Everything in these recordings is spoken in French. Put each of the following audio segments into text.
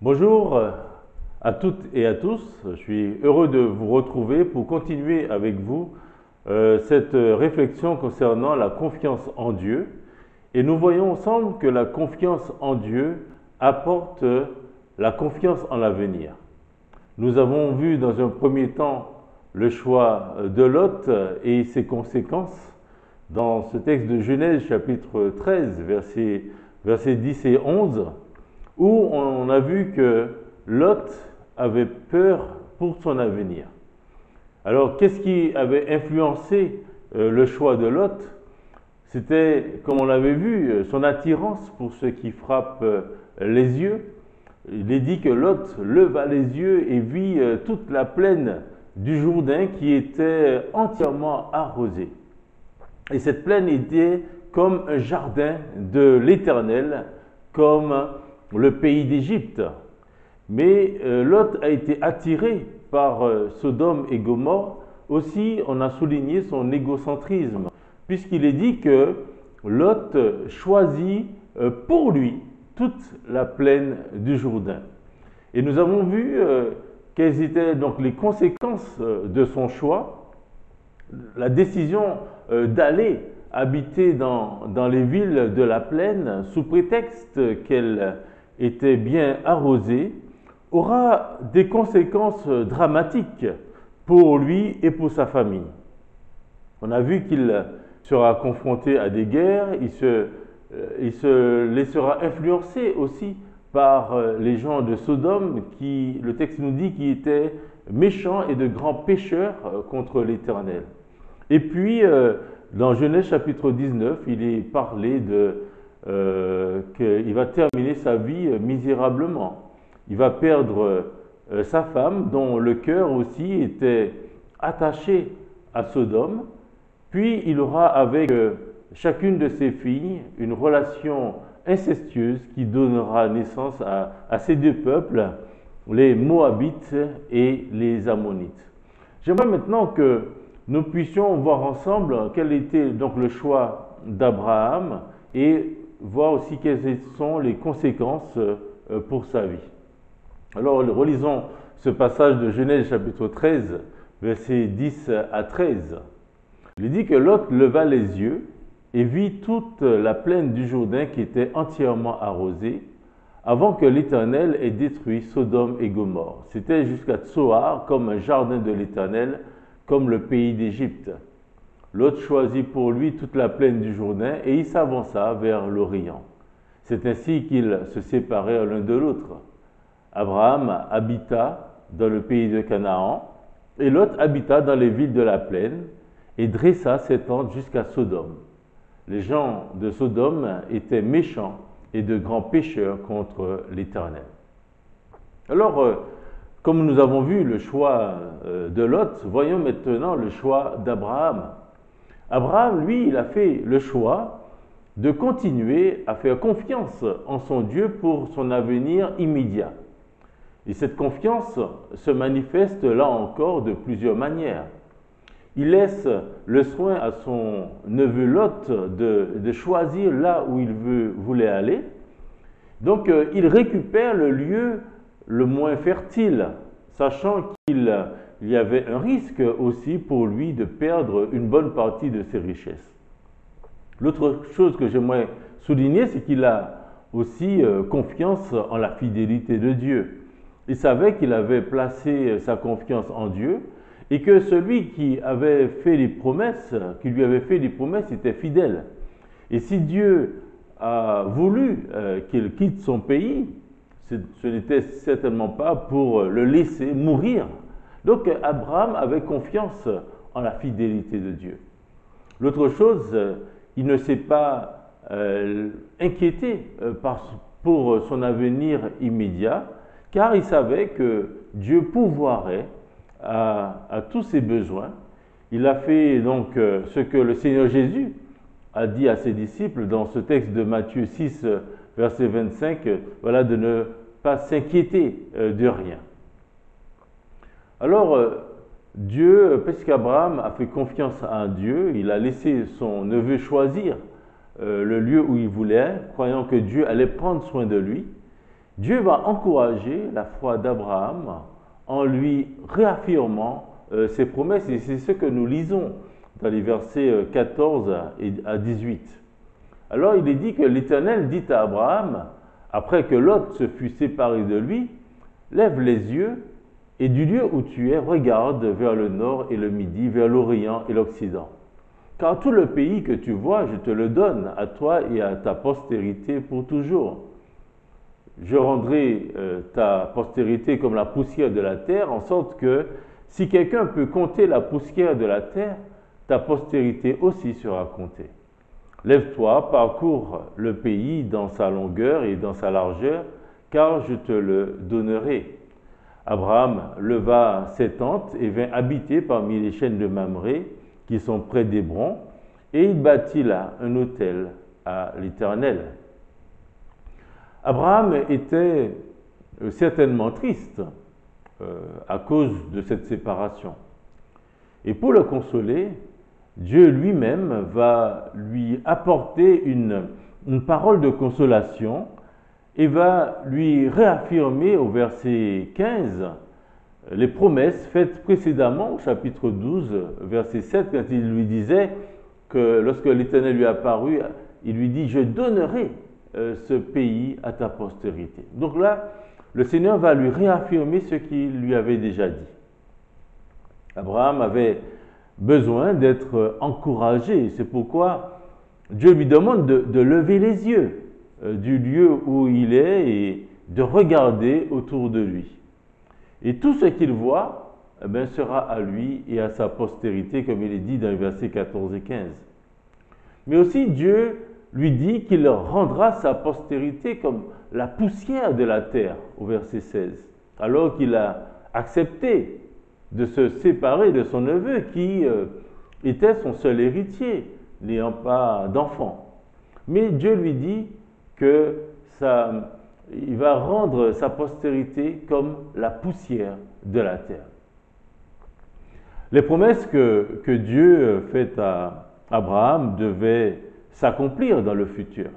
Bonjour à toutes et à tous, je suis heureux de vous retrouver pour continuer avec vous cette réflexion concernant la confiance en Dieu. Et nous voyons ensemble que la confiance en Dieu apporte la confiance en l'avenir. Nous avons vu dans un premier temps le choix de Lot et ses conséquences dans ce texte de Genèse chapitre 13, versets 10 et 11, où on a vu que Lot avait peur pour son avenir. Alors, qu'est-ce qui avait influencé le choix de Lot? C'était, comme on l'avait vu, son attirance pour ce qui frappe les yeux. Il est dit que Lot leva les yeux et vit toute la plaine du Jourdain qui était entièrement arrosée. Et cette plaine était comme un jardin de l'Éternel, comme le pays d'Égypte. Mais Lot a été attiré par Sodome et Gomorrhe. Aussi, on a souligné son égocentrisme, puisqu'il est dit que Lot choisit pour lui toute la plaine du Jourdain. Et nous avons vu quelles étaient donc les conséquences de son choix. La décision d'aller habiter dans les villes de la plaine, sous prétexte qu'elle était bien arrosée, aura des conséquences dramatiques pour lui et pour sa famille. On a vu qu'il sera confronté à des guerres, il se laissera influencer aussi par les gens de Sodome qui, le texte nous dit, qui étaient méchants et de grands pécheurs contre l'Éternel. Et puis, dans Genèse chapitre 19, il est parlé qu'il va terminer sa vie misérablement. Il va perdre sa femme, dont le cœur aussi était attaché à Sodome. Puis, il aura avec chacune de ses filles une relation incestueuse qui donnera naissance à ces deux peuples, les Moabites et les Ammonites. J'aimerais maintenant que nous puissions voir ensemble quel était donc le choix d'Abraham et voir aussi quelles sont les conséquences pour sa vie. Alors, relisons ce passage de Genèse chapitre 13, versets 10 à 13. Il dit que Lot leva les yeux et vit toute la plaine du Jourdain qui était entièrement arrosée, avant que l'Éternel ait détruit Sodome et Gomorrhe. C'était jusqu'à Tsoar, comme un jardin de l'Éternel, comme le pays d'Égypte. Lot choisit pour lui toute la plaine du Jourdain et il s'avança vers l'Orient. C'est ainsi qu'ils se séparèrent l'un de l'autre. Abraham habita dans le pays de Canaan et Lot habita dans les villes de la plaine et dressa ses tentes jusqu'à Sodome. Les gens de Sodome étaient méchants et de grands pécheurs contre l'Éternel. Alors, comme nous avons vu le choix de Lot, voyons maintenant le choix d'Abraham. Abraham, lui, il a fait le choix de continuer à faire confiance en son Dieu pour son avenir immédiat. Et cette confiance se manifeste là encore de plusieurs manières. Il laisse le soin à son neveu Lot de choisir là où il voulait aller. Donc, il récupère le lieu le moins fertile, sachant qu'il y avait un risque aussi pour lui de perdre une bonne partie de ses richesses. L'autre chose que j'aimerais souligner, c'est qu'il a aussi confiance en la fidélité de Dieu. Il savait qu'il avait placé sa confiance en Dieu et que celui qui avait fait les promesses, qui lui avait fait les promesses, était fidèle. Et si Dieu a voulu qu'il quitte son pays, ce n'était certainement pas pour le laisser mourir. Donc Abraham avait confiance en la fidélité de Dieu. L'autre chose, il ne s'est pas inquiété pour son avenir immédiat, car il savait que Dieu pourvoirait à tous ses besoins. Il a fait donc ce que le Seigneur Jésus a dit à ses disciples dans ce texte de Matthieu 6, verset 25, voilà, de ne pas s'inquiéter de rien. Alors, Dieu, puisqu'Abraham a fait confiance à Dieu, il a laissé son neveu choisir le lieu où il voulait, croyant que Dieu allait prendre soin de lui. Dieu va encourager la foi d'Abraham en lui réaffirmant ses promesses, et c'est ce que nous lisons dans les versets 14 à 18. Alors il est dit que l'Éternel dit à Abraham, après que Lot se fut séparé de lui, lève les yeux et du lieu où tu es, regarde vers le nord et le midi, vers l'Orient et l'Occident. Car tout le pays que tu vois, je te le donne à toi et à ta postérité pour toujours. Je rendrai ta postérité comme la poussière de la terre, en sorte que si quelqu'un peut compter la poussière de la terre, ta postérité aussi sera comptée. Lève-toi, parcours le pays dans sa longueur et dans sa largeur, car je te le donnerai. Abraham leva ses tentes et vint habiter parmi les chênes de Mamré, qui sont près d'Hébron, et il bâtit là un autel à l'Éternel. Abraham était certainement triste à cause de cette séparation. Et pour le consoler, Dieu lui-même va lui apporter une parole de consolation et va lui réaffirmer au verset 15 les promesses faites précédemment au chapitre 12, verset 7, quand il lui disait que lorsque l'Éternel lui apparut, il lui dit « Je donnerai ce pays à ta postérité ». Donc là, le Seigneur va lui réaffirmer ce qu'il lui avait déjà dit. Abraham avait besoin d'être encouragé, c'est pourquoi Dieu lui demande de lever les yeux du lieu où il est et de regarder autour de lui. Et tout ce qu'il voit sera à lui et à sa postérité, comme il est dit dans les versets 14 et 15. Mais aussi Dieu lui dit qu'il rendra sa postérité comme la poussière de la terre, au verset 16, alors qu'il a accepté de se séparer de son neveu qui était son seul héritier, n'ayant pas d'enfant. Mais Dieu lui dit que il va rendre sa postérité comme la poussière de la terre. Les promesses que Dieu fait à Abraham devaient s'accomplir dans le futur.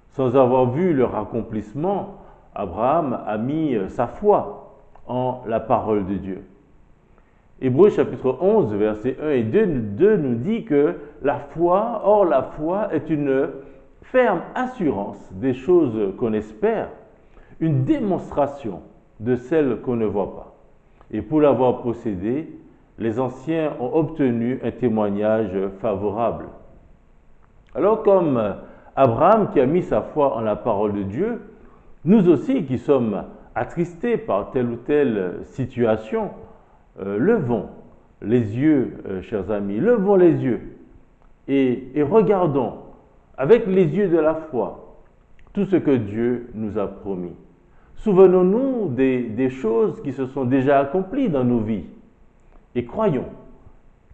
Sans avoir vu leur accomplissement, Abraham a mis sa foi en la parole de Dieu. Hébreux chapitre 11, versets 1 et 2 nous dit que la foi est une ferme assurance des choses qu'on espère, une démonstration de celles qu'on ne voit pas. Et pour l'avoir possédée, les anciens ont obtenu un témoignage favorable. Alors comme Abraham qui a mis sa foi en la parole de Dieu, nous aussi qui sommes attristés par telle ou telle situation, levons les yeux, chers amis, levons les yeux et regardons avec les yeux de la foi tout ce que Dieu nous a promis. Souvenons-nous des choses qui se sont déjà accomplies dans nos vies et croyons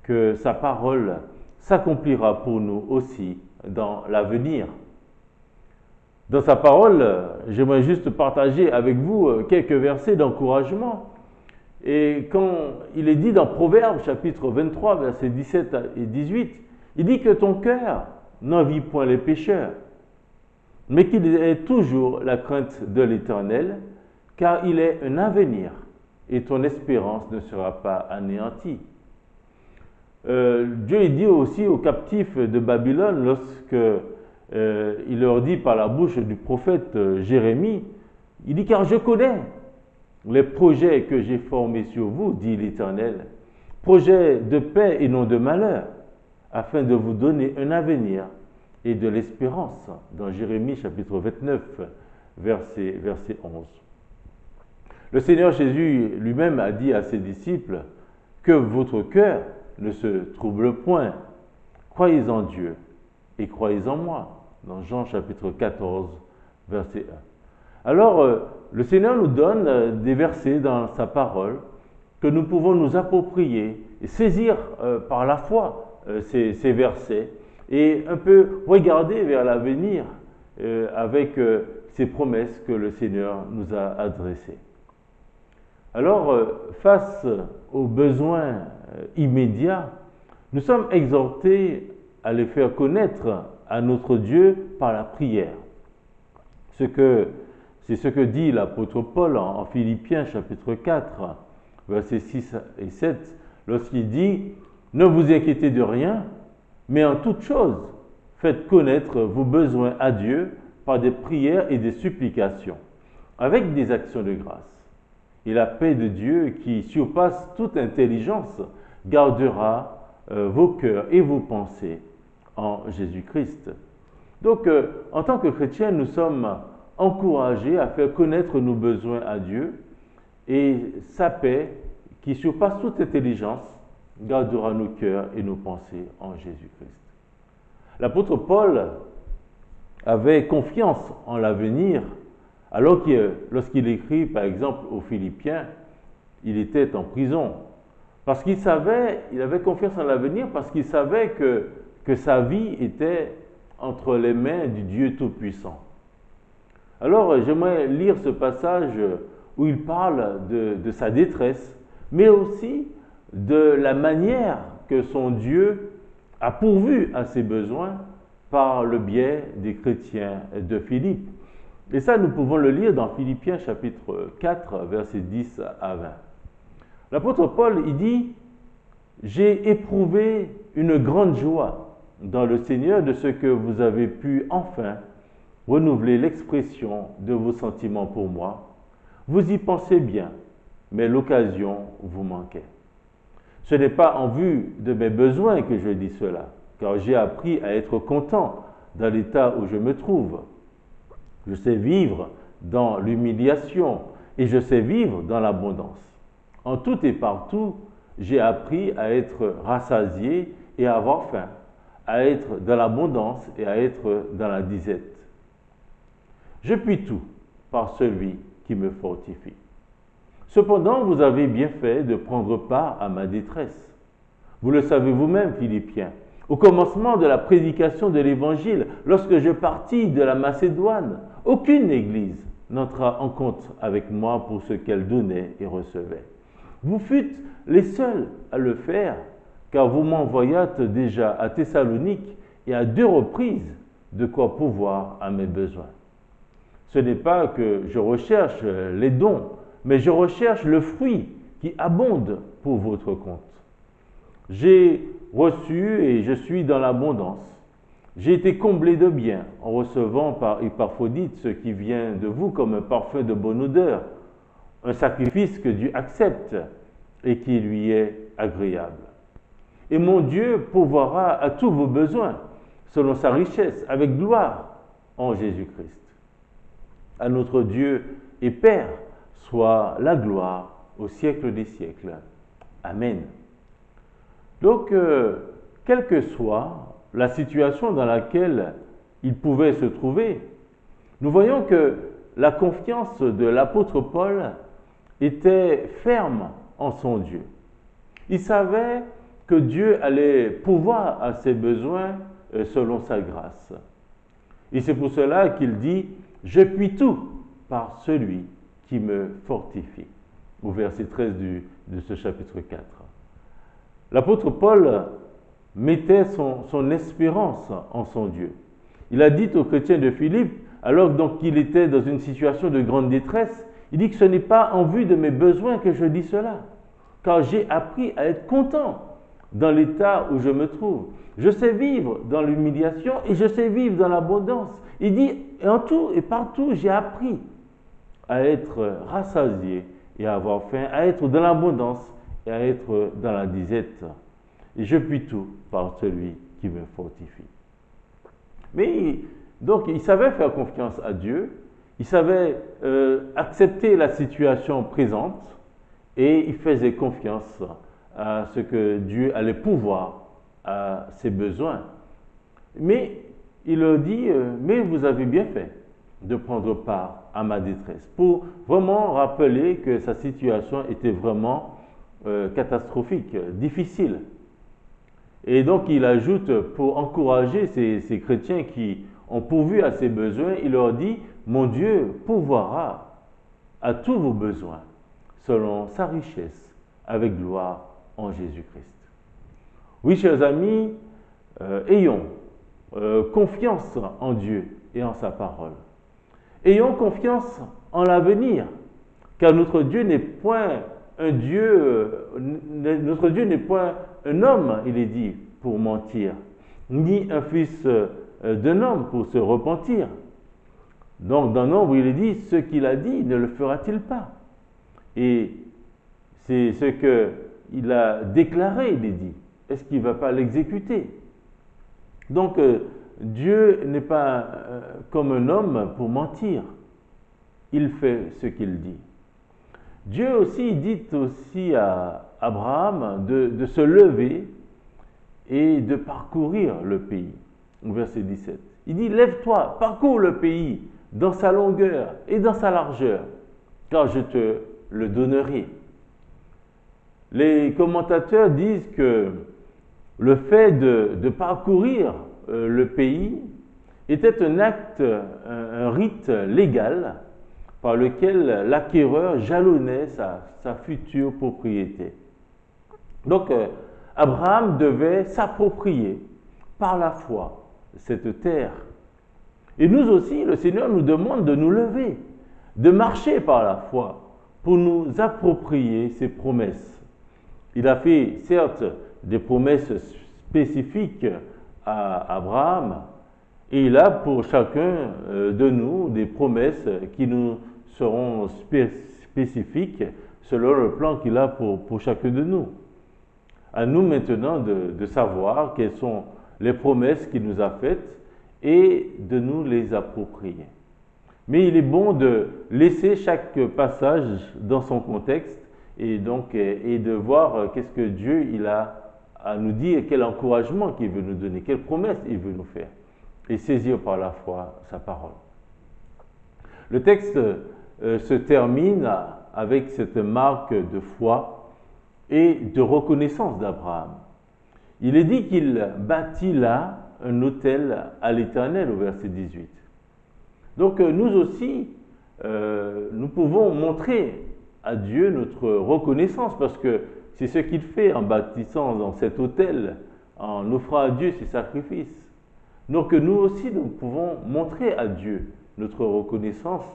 que sa parole s'accomplira pour nous aussi dans l'avenir. Dans sa parole, j'aimerais juste partager avec vous quelques versets d'encouragement. Et quand il est dit dans Proverbes chapitre 23, versets 17 et 18, il dit que ton cœur n'envie point les pécheurs, mais qu'il ait toujours la crainte de l'Éternel, car il est un avenir et ton espérance ne sera pas anéantie. Dieu dit aussi aux captifs de Babylone, lorsque il leur dit par la bouche du prophète Jérémie, il dit « Car je connais les projets que j'ai formés sur vous, dit l'Éternel, projets de paix et non de malheur, afin de vous donner un avenir et de l'espérance. » Dans Jérémie chapitre 29, verset 11. Le Seigneur Jésus lui-même a dit à ses disciples que votre cœur ne se trouble point. Croyez en Dieu et croyez en moi. Dans Jean chapitre 14, verset 1. Alors, le Seigneur nous donne des versets dans sa parole que nous pouvons nous approprier et saisir par la foi ces versets et un peu regarder vers l'avenir avec ces promesses que le Seigneur nous a adressées. Alors, face aux besoins immédiats, nous sommes exhortés à les faire connaître à notre Dieu par la prière. Ce que C'est ce que dit l'apôtre Paul en Philippiens chapitre 4, versets 6 et 7, lorsqu'il dit « Ne vous inquiétez de rien, mais en toute chose, faites connaître vos besoins à Dieu par des prières et des supplications, avec des actions de grâce. Et la paix de Dieu, qui surpasse toute intelligence, gardera vos cœurs et vos pensées en Jésus-Christ. » Donc, en tant que chrétiens, nous sommes encouragés à faire connaître nos besoins à Dieu, et sa paix, qui surpasse toute intelligence, gardera nos cœurs et nos pensées en Jésus-Christ. L'apôtre Paul avait confiance en l'avenir, alors que lorsqu'il écrit, par exemple, aux Philippiens, il était en prison. Parce qu'il savait, il avait confiance en l'avenir, parce qu'il savait que sa vie était entre les mains du Dieu Tout-Puissant. Alors, j'aimerais lire ce passage où il parle de sa détresse, mais aussi de la manière que son Dieu a pourvu à ses besoins par le biais des chrétiens de Philippe. Et ça, nous pouvons le lire dans Philippiens chapitre 4, versets 10 à 20. L'apôtre Paul, il dit « J'ai éprouvé une grande joie dans le Seigneur de ce que vous avez pu enfin renouveler l'expression de vos sentiments pour moi. Vous y pensez bien, mais l'occasion vous manquait. Ce n'est pas en vue de mes besoins que je dis cela, car j'ai appris à être content dans l'état où je me trouve. Je sais vivre dans l'humiliation et je sais vivre dans l'abondance. En tout et partout, j'ai appris à être rassasié et à avoir faim, à être dans l'abondance et à être dans la disette. Je puis tout par celui qui me fortifie. Cependant, vous avez bien fait de prendre part à ma détresse. Vous le savez vous-même, Philippiens, au commencement de la prédication de l'Évangile, lorsque je partis de la Macédoine, aucune église n'entra en compte avec moi pour ce qu'elle donnait et recevait. Vous fûtes les seuls à le faire, car vous m'envoyâtes déjà à Thessalonique et à 2 reprises de quoi pourvoir à mes besoins. Ce n'est pas que je recherche les dons, mais je recherche le fruit qui abonde pour votre compte. J'ai reçu et je suis dans l'abondance. J'ai été comblé de biens en recevant par Épaphrodite ce qui vient de vous comme un parfum de bonne odeur, un sacrifice que Dieu accepte et qui lui est agréable. Et mon Dieu pourvoira à tous vos besoins selon sa richesse avec gloire en Jésus-Christ. À notre Dieu et Père soit la gloire au siècle des siècles. Amen. Donc, quelle que soit la situation dans laquelle il pouvait se trouver, nous voyons que la confiance de l'apôtre Paul était ferme en son Dieu. Il savait que Dieu allait pourvoir à ses besoins selon sa grâce. Et c'est pour cela qu'il dit « Je puis tout par celui qui me fortifie » au verset 13 de ce chapitre 4. L'apôtre Paul mettait son espérance en son Dieu. Il a dit aux chrétiens de Philippe, alors donc qu'il était dans une situation de grande détresse, il dit que ce n'est pas en vue de mes besoins que je dis cela, car j'ai appris à être content dans l'état où je me trouve. Je sais vivre dans l'humiliation et je sais vivre dans l'abondance. Il dit, en tout et partout, j'ai appris à être rassasié et à avoir faim, à être dans l'abondance et à être dans la disette. Et je puis tout par celui qui me fortifie. Mais donc, il savait faire confiance à Dieu, il savait accepter la situation présente et il faisait confiance à ce que Dieu allait pouvoir à ses besoins. Mais il leur dit, mais vous avez bien fait de prendre part à ma détresse, pour vraiment rappeler que sa situation était vraiment catastrophique, difficile. Et donc il ajoute, pour encourager ces chrétiens qui ont pourvu à ses besoins, il leur dit, mon Dieu pourvoira à tous vos besoins selon sa richesse avec gloire en Jésus-Christ. Oui, chers amis, ayons confiance en Dieu et en sa parole. Ayons confiance en l'avenir, car notre Dieu n'est point un Dieu, notre Dieu n'est point un homme, il est dit, pour mentir, ni un fils d'un homme pour se repentir. Donc, dans Nombre, il est dit, ce qu'il a dit, ne le fera-t-il pas? Et c'est ce qu'il a déclaré, il est dit. Est-ce qu'il ne va pas l'exécuter? Donc, Dieu n'est pas comme un homme pour mentir. Il fait ce qu'il dit. Dieu aussi dit aussi à Abraham de se lever et de parcourir le pays. Au verset 17. Il dit, lève-toi, parcours le pays dans sa longueur et dans sa largeur, car je te le donnerai. Les commentateurs disent que le fait de parcourir le pays était un acte, un rite légal par lequel l'acquéreur jalonnait sa future propriété. Donc, Abraham devait s'approprier par la foi cette terre. Et nous aussi, le Seigneur nous demande de nous lever, de marcher par la foi pour nous approprier ses promesses. Il a fait, certes, des promesses spécifiques à Abraham, et il a pour chacun de nous des promesses qui nous seront spécifiques selon le plan qu'il a pour chacun de nous. À nous maintenant de savoir quelles sont les promesses qu'il nous a faites et de nous les approprier. Mais il est bon de laisser chaque passage dans son contexte et de voir qu'est-ce que Dieu il a à nous dire, quel encouragement qu'il veut nous donner, quelle promesse il veut nous faire, et saisir par la foi sa parole. Le texte se termine avec cette marque de foi et de reconnaissance d'Abraham. Il est dit qu'il bâtit là un autel à l'Éternel au verset 18. Donc nous aussi, nous pouvons montrer à Dieu notre reconnaissance parce que c'est ce qu'il fait en bâtissant dans cet autel, en offrant à Dieu ses sacrifices. Donc nous aussi, nous pouvons montrer à Dieu notre reconnaissance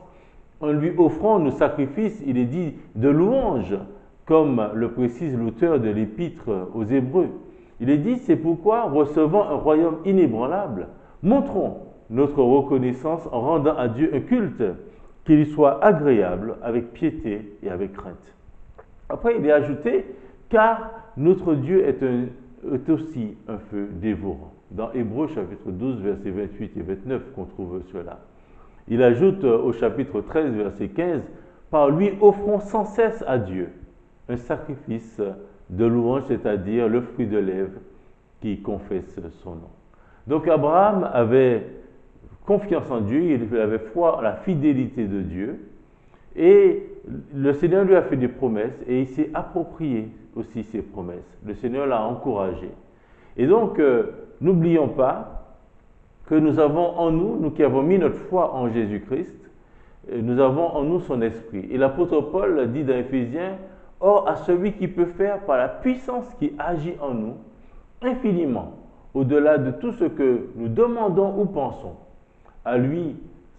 en lui offrant nos sacrifices, il est dit, de louange, comme le précise l'auteur de l'Épître aux Hébreux. Il est dit, c'est pourquoi, recevant un royaume inébranlable, montrons notre reconnaissance en rendant à Dieu un culte qui lui soit agréable avec piété et avec crainte. Après, il est ajouté, car notre Dieu est aussi un feu dévorant. Dans Hébreux chapitre 12, versets 28 et 29 qu'on trouve cela. Il ajoute au chapitre 13, verset 15, par lui offrons sans cesse à Dieu un sacrifice de louange, c'est-à-dire le fruit de lèvres qui confesse son nom. Donc Abraham avait confiance en Dieu, il avait foi en la fidélité de Dieu, et le Seigneur lui a fait des promesses, et il s'est approprié aussi ces promesses. Le Seigneur l'a encouragé. Et donc, n'oublions pas que nous avons en nous, nous qui avons mis notre foi en Jésus-Christ, nous avons en nous son esprit. Et l'apôtre Paul dit dans Éphésiens, « Or, à celui qui peut faire par la puissance qui agit en nous, infiniment, au-delà de tout ce que nous demandons ou pensons, à lui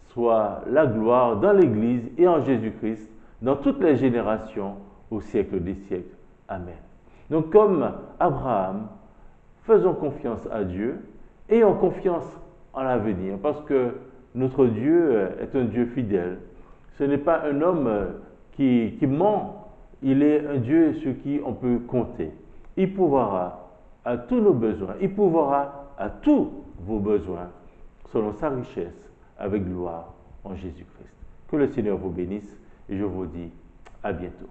soit la gloire dans l'Église et en Jésus-Christ, dans toutes les générations, au siècle des siècles. Amen. » Donc, comme Abraham, faisons confiance à Dieu, ayons confiance en l'avenir, parce que notre Dieu est un Dieu fidèle. Ce n'est pas un homme qui ment, il est un Dieu sur qui on peut compter. Il pourvoira à tous nos besoins, il pourvoira à tous vos besoins, selon sa richesse, avec gloire en Jésus-Christ. Que le Seigneur vous bénisse et je vous dis à bientôt.